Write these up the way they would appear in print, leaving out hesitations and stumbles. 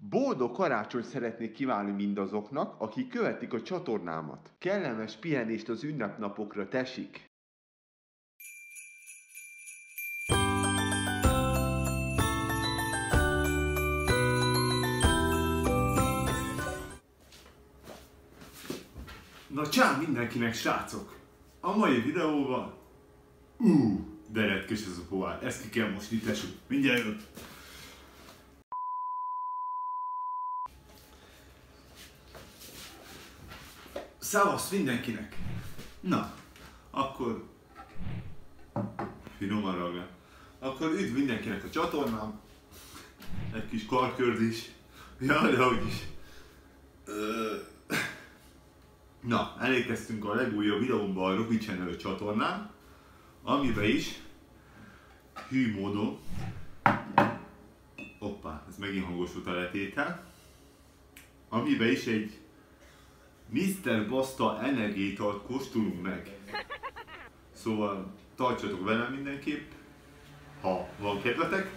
Boldog karácsonyt szeretnék kívánni mindazoknak, akik követik a csatornámat. Kellemes pihenést az ünnepnapokra, tessék! Na csá mindenkinek, srácok! A mai videóban... de retkes ez a pohár, ezt ki kell mosni, tesó. Mindjárt jön! Szavasz mindenkinek! Na, akkor... finoman ragál. Akkor üdv mindenkinek a csatornám. Egy kis karkördés. Ja, de hogy is. Na, elérkeztünk a legújabb videómba a Robi Channel csatornán, amiben is hű módon, hoppá, ez megint hangosult a letétel, amiben is egy Mr. Basta energiaitalt kóstolunk meg. Szóval tartsatok velem mindenképp, ha van kedvetek,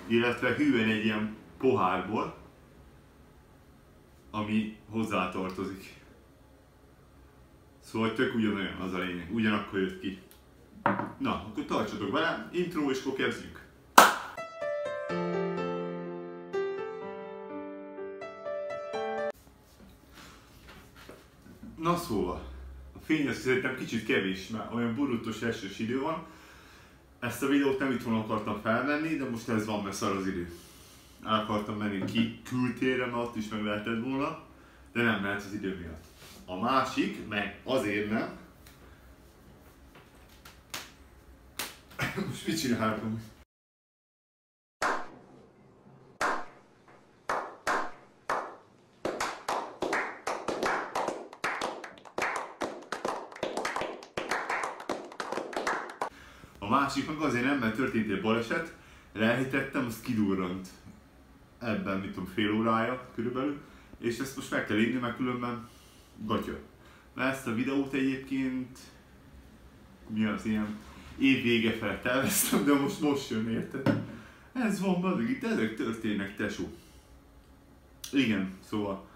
illetve hűen egy ilyen pohárból, ami hozzá tartozik. Szóval tök ugyanolyan az a lényeg, ugyanakkor jött ki. Na, akkor tartsatok velem, intro és akkor kezdjük. Na szóval, a fény az szerintem kicsit kevés, mert olyan burrutos esős idő van. Ezt a videót nem itthon akartam felvenni, de most ez van, mert szar az idő. El akartam menni ki kültérre, mert ott is meg lehetett volna, de nem mehet az idő miatt. A másik, meg azért nem. Most mit csinálunk? A másik meg azért nem, mert történt egy baleset, elhitettem, azt kidurrant ebben, mit tudom, fél órája körülbelül, és ezt most meg kell írni, mert különben gatya. Mert ezt a videót egyébként, mi az ilyen évvége felett elvesztem, de most jön, érted? Ez van, bazeg, itt ezek történnek, tesó. Igen, szóval.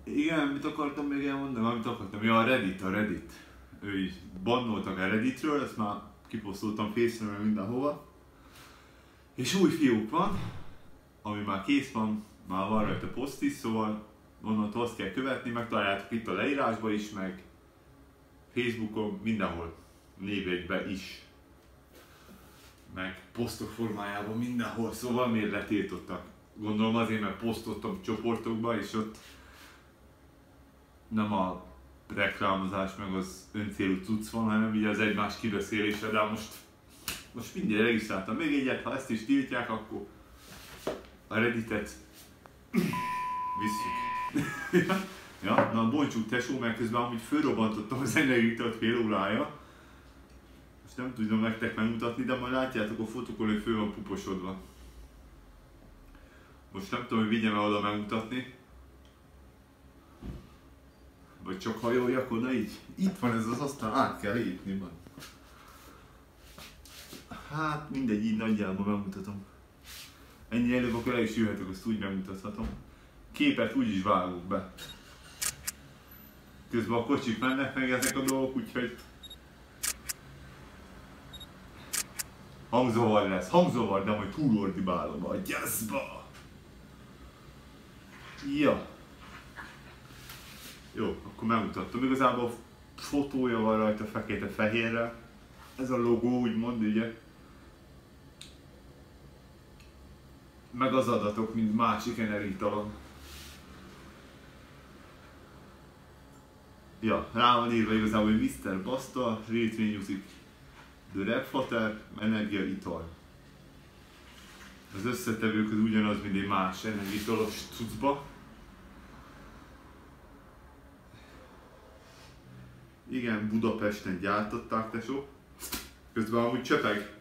Igen, mit akartam még elmondani? Amit akartam? Ja, a Reddit. Ő is bannoltak a Redditről, ezt már kiposztoltam Face-re, meg mindenhova. És új fiók van, ami már kész van, már van rajta poszt is, szóval onnantól azt kell követni, megtaláljátok itt a leírásba is, meg Facebookon, mindenhol, névjegyben is. Meg posztok formájában mindenhol, szóval miért letiltottak? Gondolom azért, mert posztoltam csoportokba, és ott nem a reklámozás meg az öncélú cucc van, hanem így az egymás kibeszélése, de most mindjárt regisztráltam még egyet, ha ezt is tiltják, akkor a Redditet visszük. Ja, na bontsuk tesó, mert közben amúgy fölrobbantottam az energiát fél órája. Most nem tudom nektek megmutatni, de majd látjátok a fotókon, hogy föl van puposodva. Most nem tudom, hogy vigyem-e oda megmutatni. Vagy csak hajoljak oda így? Itt van ez az asztal, át kell lépni van. Hát mindegy, így nagyjából megmutatom. Ennyi előbb, akkor el is jöhetek, azt úgy megmutathatom. Képet úgy is vágok be. Közben a kocsik mennek meg ezek a dolgok, úgyhogy... hangzavar lesz, de majd túlordibálom a gyászba! Ja. Jó, akkor megmutattam. Igazából fotója van rajta fekete-fehérre. Ez a logó úgymond, ugye. Meg az adatok, mint másik energiaitalon. Ja, rá van írva igazából, hogy Mr. Basta, Real Music, The Rap Fater, energiaital. Az összetevők az ugyanaz, mint egy más energiaitalos cuccba. Igen, Budapesten gyártották, tesó. Közben amúgy csepeg.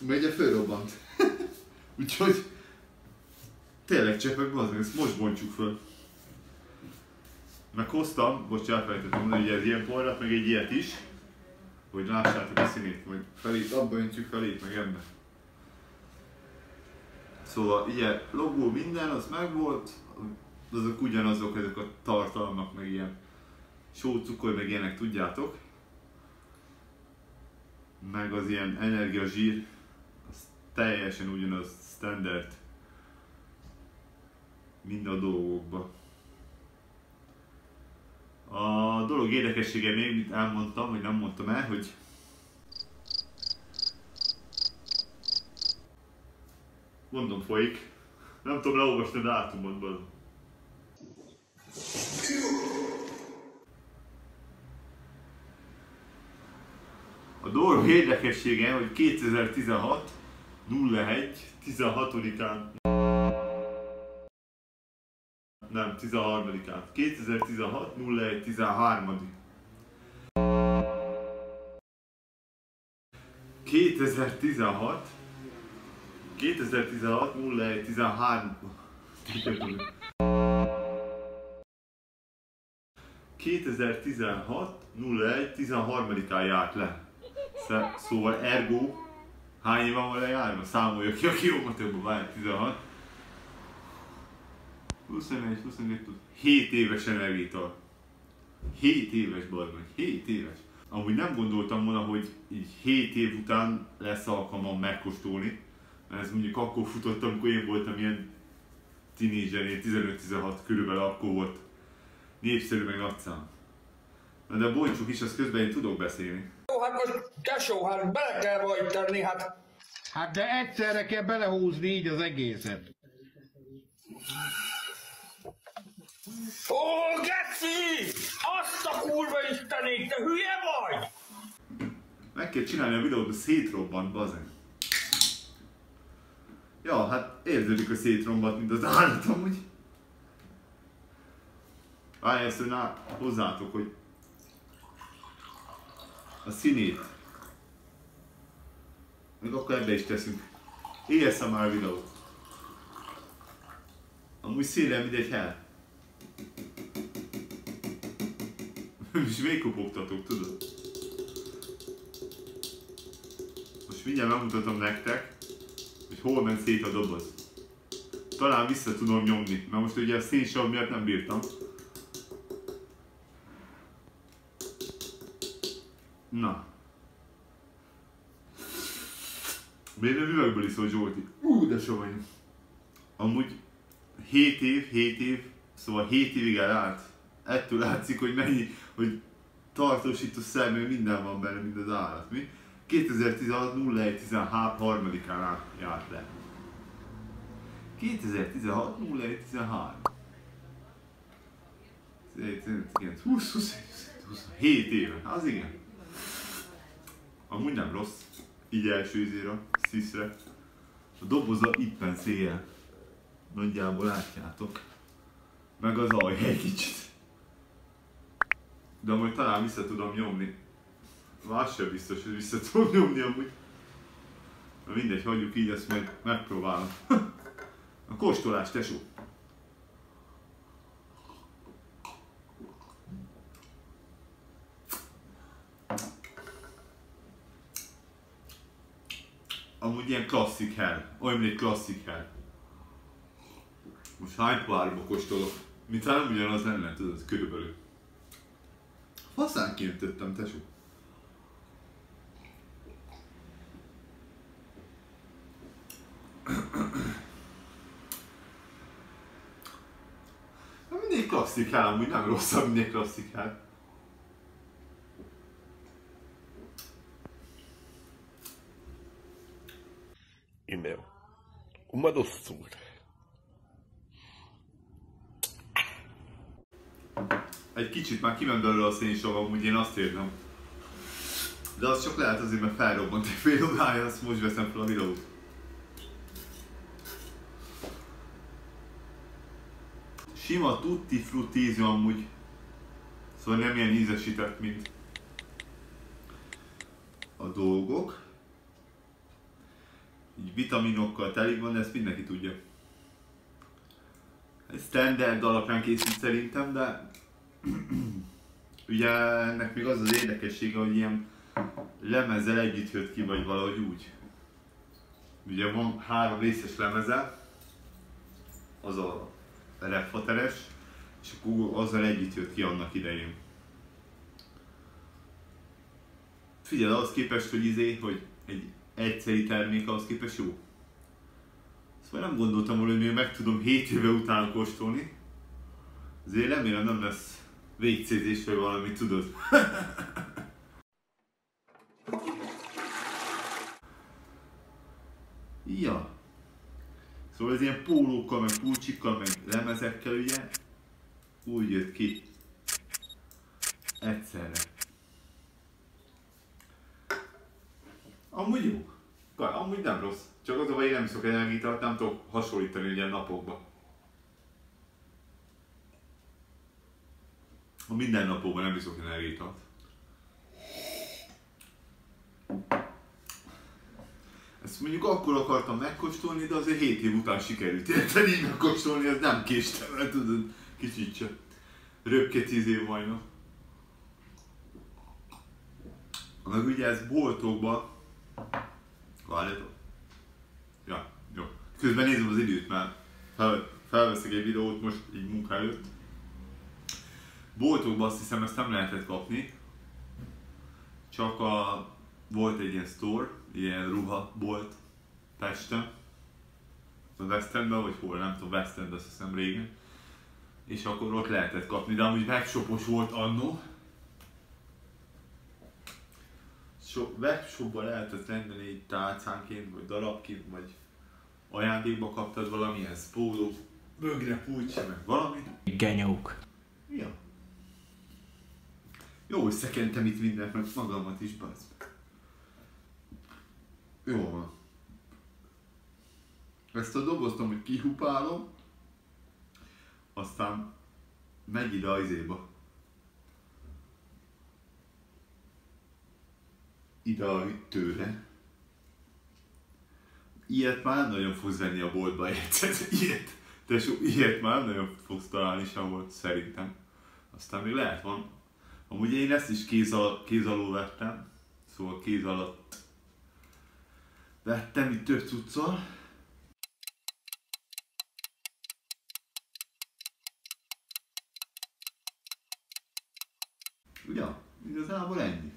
Megye fölrobbant. Úgyhogy tényleg csepeg, bazdmeg, ezt most bontjuk föl. Meg hoztam, most elfelejtettem mondani, hogy ez ilyen porrat, meg egy ilyet is. Hogy lássátok a színét, vagy felét, abba öntjük felét, meg ebbe. Szóval ilyen logó minden, az megvolt, azok ugyanazok ezek a tartalmak, meg ilyen só, cukor, meg ilyenek, tudjátok. Meg az ilyen energia, zsír, az teljesen ugyanaz, standard mind a dolgokban. A dolog érdekessége még, mint elmondtam, vagy nem mondtam el, hogy mondom, folyik. Nem tudom leolvasni a dátumot. A dolog érdekessége, hogy 2016 01-16-án nem, 13-án. 2016 01-13. 2016 01-13. 2016 01-13-án járt le. Szóval ergo hány éve van lejárva? Számolja ki a kilométerben, várj, 16. 21, 22, 7 éves energiaital. 7 éves, bazd meg, 7 éves. Amúgy nem gondoltam volna, hogy így 7 év után lesz alkalmam megkóstolni. Mert ez mondjuk akkor futott, amikor én voltam ilyen tínézser, 15-16 körülbelül akkor volt népszerű meg nagyszám. Na de bontsuk is, az közben én tudok beszélni. Jó, hát most tesó, hát bele kell majd tenni, hát... Hát de egyszerre kell belehúzni így az egészet. Ó, geci! Azt a kurva istenék, te hülye vagy? Meg kell csinálni a videót, de szétrobbant, bazen. Ja, hát érződik, hogy szétrombat, mint az állat amúgy. Várj, ezt hozzátok, hogy a színét. Még akkor ebbe is teszünk. Éjjel már a videót. Amúgy színre mindegy hell. És még kopogtatok, tudod? Most mindjárt megmutatom nektek, hogy hol ment szét a doboz. Talán vissza tudom nyomni, mert most ugye a szénsav miatt nem bírtam. Na. Miért nem üvegből iszol, Zsolti? De savanyú. Amúgy 7 év, szóval 7 évig elállt. Ettől látszik, hogy mennyi, hogy tartósító szermény minden van benne, mint az állat, mi? 2016 01-13-án járt le. 2016 01-13. 20, 7 éve, az igen. Amúgy nem rossz, így első ízére, sziszre. A doboza ippen széjjel. Nagyjából látjátok. Meg az alja egy kicsit. De amúgy talán vissza tudom nyomni. Az sem biztos, hogy vissza tudom nyomni amúgy. Na mindegy, hagyjuk így, ezt meg megpróbálom. A kóstolás, tesó. Amúgy ilyen klasszik hell. Olyan, mint egy klasszik hell. Most hány párba kóstolok? Mintha nem ugyanaz lenne, tudod, körülbelül. Faszánként tettem, tesó. Mindig klasszik hell, amúgy nem rosszabb, mindig klasszik hell. E-mail. Uma doçura. Egy kicsit már kiment belőle a szénsav, amúgy én azt érzem. De az csak lehet azért, mert felrobbant egy fél órája, azt most veszem fel a videót. Sima tutti frutti amúgy. Szóval nem ilyen ízesített, mint a dolgok. Így vitaminokkal telik van, de ezt mindenki tudja. Ez standard alapján készült szerintem, de ugye ennek még az az érdekessége, hogy ilyen lemezzel együtt jött ki, vagy valahogy úgy. Ugye van 3 részes lemeze, az a repfateres, és akkor azzal együtt jött ki annak idején. Figyelj, ahhoz képest, hogy egy egyszeri termék ahhoz képest jó. Szóval nem gondoltam volna, hogy még meg tudom 7 éve után kóstolni. Azért remélem nem lesz WC-zés vagy valami, tudod. Ja. Szóval ez ilyen pólókkal, meg pulcsikkal, meg lemezekkel ugye úgy jött ki. Egyszerre. Amúgy jó. Amúgy nem rossz. Csak az a baj, én nem iszok energiát, nem tudok hasonlítani ugye napokba. A mindennapokban nem iszok energiát. Ezt mondjuk akkor akartam megkóstolni, de azért 7 év után sikerült érteni így megkóstolni, ez nem késtem, mert tudod, kicsit csak röpke 10 év majdnem. Meg ugye ez boltokban... Várjatok. Ja, jó. Közben nézem az időt, mert felveszek egy videót most így munka előtt. Boltokban azt hiszem ezt nem lehetett kapni. Csak volt egy ilyen store, ilyen ruhabolt Pesten. A West Endben, vagy hol, nem tudom, West End, azt hiszem régen. És akkor ott lehetett kapni, de amúgy webshopos volt annó. Webshopban lehetett rendelni egy tálcánként, vagy darabként, vagy ajándékba kaptad valamilyen póló, bögre, pulcsi, meg valami. Genyók. Ja. Jó, hogy szekentem itt mindent, meg magamat is, bazd. Jó van. Ezt a doboztam, hogy kihupálom, aztán megy ide a izéba. Ide a ütőre. Ilyet már nem nagyon fogsz venni a boltba, érted? Ilyet már nem nagyon fogsz találni sem volt, szerintem. Aztán még lehet van. Amúgy én ezt is kéz alól vettem. Szóval kéz alatt vettem itt több cuccal. Ugye? Igazából ennyi.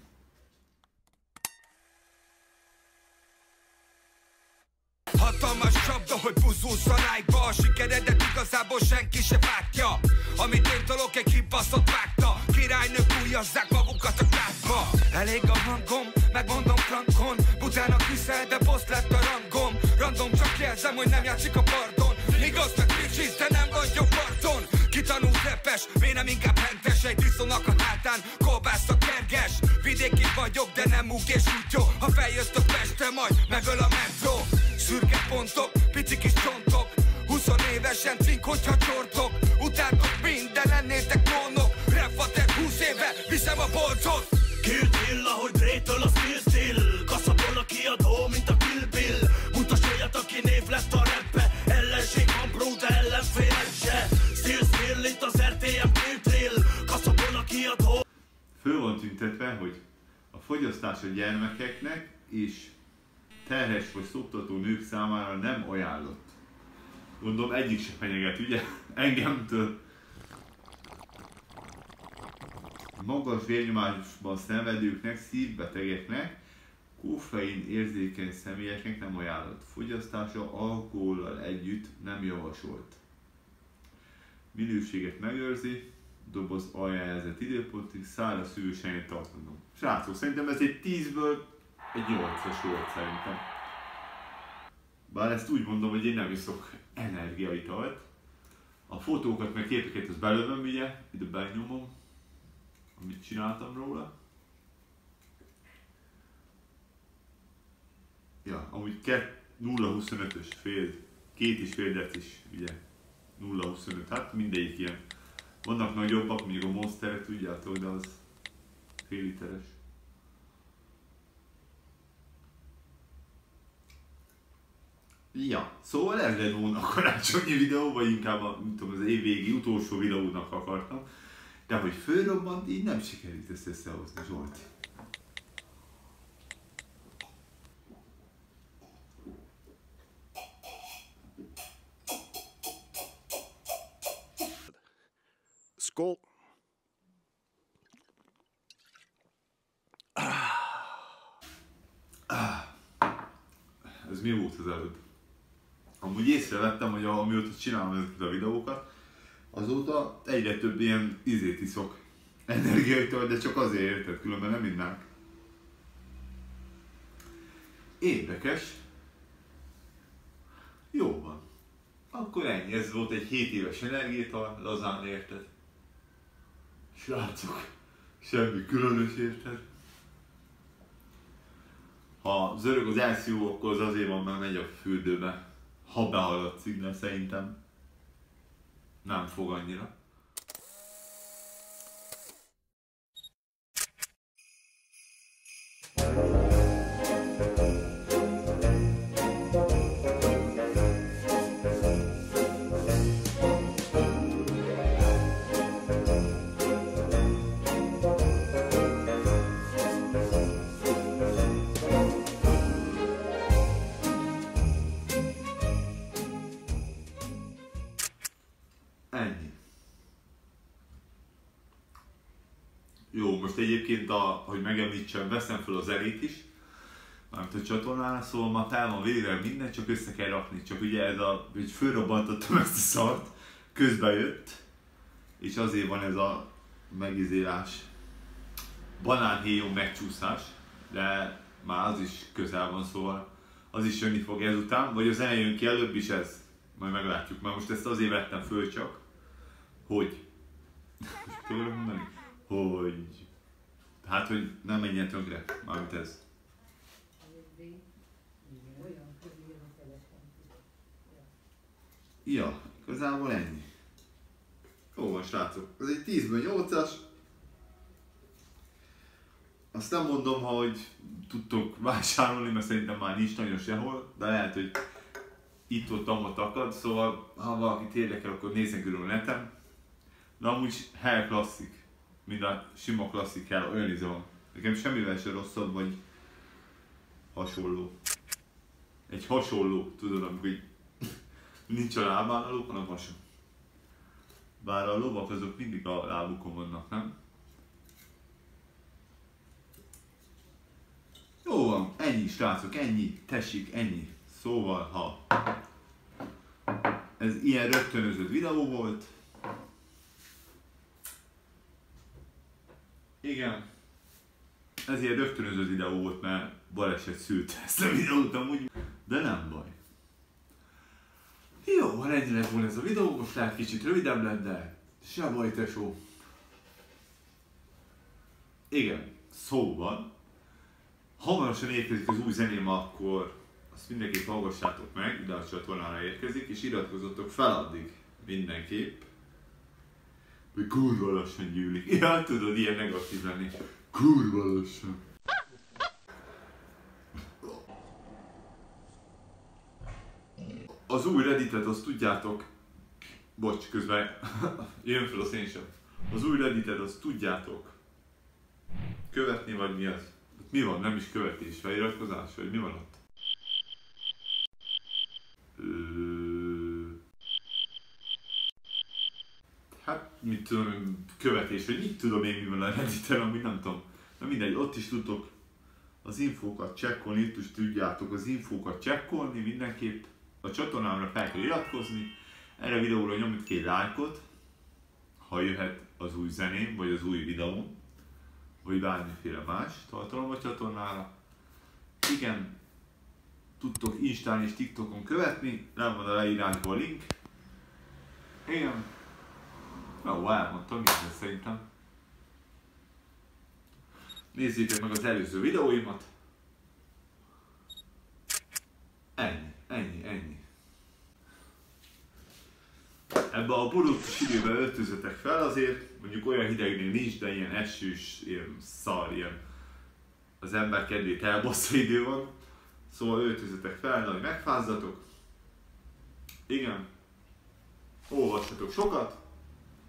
Hatalmas csapda, hogy buzulsz a Nike-ba. A sikeredet igazából senki se vágja. Amit én tolok, egy kibaszott vágta. Királynők újazzák magukat a kádba. Elég a hangom, megmondom frankon. Butának hiszel, de boss lett a rangom. Random, csak jelzem, hogy nem játszik a pardon. Igaznak kicsit, de nem vagyok parton. Kitanult repes, miért nem inkább hentes. Egy diszónak a hátán, kolbász a kerges. Vidéki vagyok, de nem úg és úgy jó. Ha feljött a Pestre, majd megöl a metró. Szürke pontok, pici kis csontok. 20 évesen cink, hogyha csortok. Utáltok minden, lennétek trónok. Rapfater 20 éve, viszem a bolcot. Kill Bill, ahogy Dre-től a Still. Kaszapol a kiadó, mint a Kill Bill. Mutas olyat, aki név lett a rapbe. Ellenség van, bro, de ellenfélek se. Still, itt az RTM Kill. Kaszapol a kiadó. Föl van tüntetve, hogy a fogyasztás a gyermekeknek és terhes vagy szoptató nők számára nem ajánlott. Gondolom egyik se fenyeget, ugye? Engemtől. Magas vérnyomásban szenvedőknek, szívbetegeknek, koffein érzékeny személyeknek nem ajánlott. Fogyasztása alkohollal együtt nem javasolt. Minőséget megőrzi, doboz aljelzett időpontig, száraz szűrősen tartanom. Srácok, szerintem ez egy 10-ből egy 8-as volt szerintem. Bár ezt úgy mondom, hogy én nem iszok energiaitalt. A fotókat meg képeket ezt belőlem ugye, ide benyomom, amit csináltam róla. Ja, amúgy 0,25-ös fél, 2,5 decis, ugye, 0,25, hát mindegyik ilyen. Vannak nagyobbak, mondjuk a Monsteret, tudjátok, de az fél literes. Ja, szóval ez lett volna a karácsonyi videó, vagy inkább az év végi utolsó videónak akartam. De hogy fölrobbant, így nem sikerült ezt összehozni, Zsolti. Skål. Ez mi volt az előbb? Amúgy észrevettem, hogy amióta csinálom ezeket a videókat, azóta egyre több ilyen ízét iszok. Energiaitól, de csak azért érted, különben nem innánk. Érdekes. Jó van. Akkor ennyi, ez volt egy 7 éves energiaital, lazán érted. Srácok, semmi különös érted. Ha zörög az elszívó, akkor az azért van, mert megy a fürdőbe. Ha behaladszik, de szerintem nem fog annyira. Ennyi. Jó, most egyébként, hogy megemlítsem, veszem fel az elét is, mármint a csatornára, szóval ma tál van végre minden, csak össze kell rakni. Csak ugye ez hogy fölrobbantottam ezt a szart, közben jött, és azért van ez a megizélás, banánhéjon megcsúszás, de már az is közel van, szóval az is jönni fog ezután, vagy az eljön ki előbb is ez. Majd meglátjuk, mert most ezt azért vettem föl csak, hogy tudod mondani? Hogy nem menjen tönkre, mármint ez. Ja, igazából ennyi. Jó van, srácok, ez egy 10-ből 8-as. Azt nem mondom, hogy tudtok vásárolni, mert szerintem már nincs nagyon sehol, de lehet, hogy itt-ott akad, szóval ha valakit érdekel, akkor nézzen körül a neten. De amúgy Hell Classic, mind a sima klasszik Hell, olyan íze van. Nekem semmivel se rosszabb, vagy hasonló. Egy hasonló, tudod, amikor nincs a lábán a ló, hanem hason. Bár a lovak azok mindig a lábukon vannak, nem? Jó van, ennyi srácok, ennyi, tessék, ennyi. Szóval, ha ez ilyen rögtönözött videó volt, igen, ez ilyen rögtönözött videó volt, mert baleset szült ezt a videót amúgy, de nem baj. Jó, ha ennyi lett volna ez a videó, most lehet kicsit rövidebb lett, de se baj, tesó. Igen, szóval, hamarosan érkezik az új zeném, akkor azt mindenképp hallgassátok meg, ide a csatornára érkezik, és iratkozzatok fel addig mindenképp. Hogy kurva lassan gyűlik. Ja, tudod, ilyen negatív lenni. Kurva lassan. Az új Redditet azt tudjátok, bocs, közben jön fel a szén sem. Az új Redditet azt tudjátok követni, vagy mi az? Mi van? Nem is követés, feliratkozás, vagy mi van ott? Hát, mit tudom, követés, vagy mit tudom én, mi van a Redditen, amit nem tudom. Na mindegy, ott is tudtok az infókat csekkolni, itt is tudjátok az infókat csekkolni mindenképp. A csatornámra fel kell iratkozni, erre a videóra nyomjuk ki egy lájkot, ha jöhet az új zeném, vagy az új videóm, vagy bármiféle más tartalom a csatornára. Igen, tudtok Instán és TikTokon követni, nem van a leírásban a link. Igen. Jó, elmondtam mindent szerintem. Nézzétek meg az előző videóimat. Ennyi. Ebbe a borútos időben öltözzetek fel azért, mondjuk olyan hidegnél nincs, de ilyen esős, ilyen szar, ilyen az ember kedvét elbassza idő van. Szóval öltözzetek fel, hogy megfázzatok. Igen. Olvassatok sokat,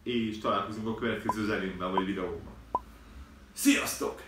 és találkozunk a következő zenémben vagy videóban. Sziasztok!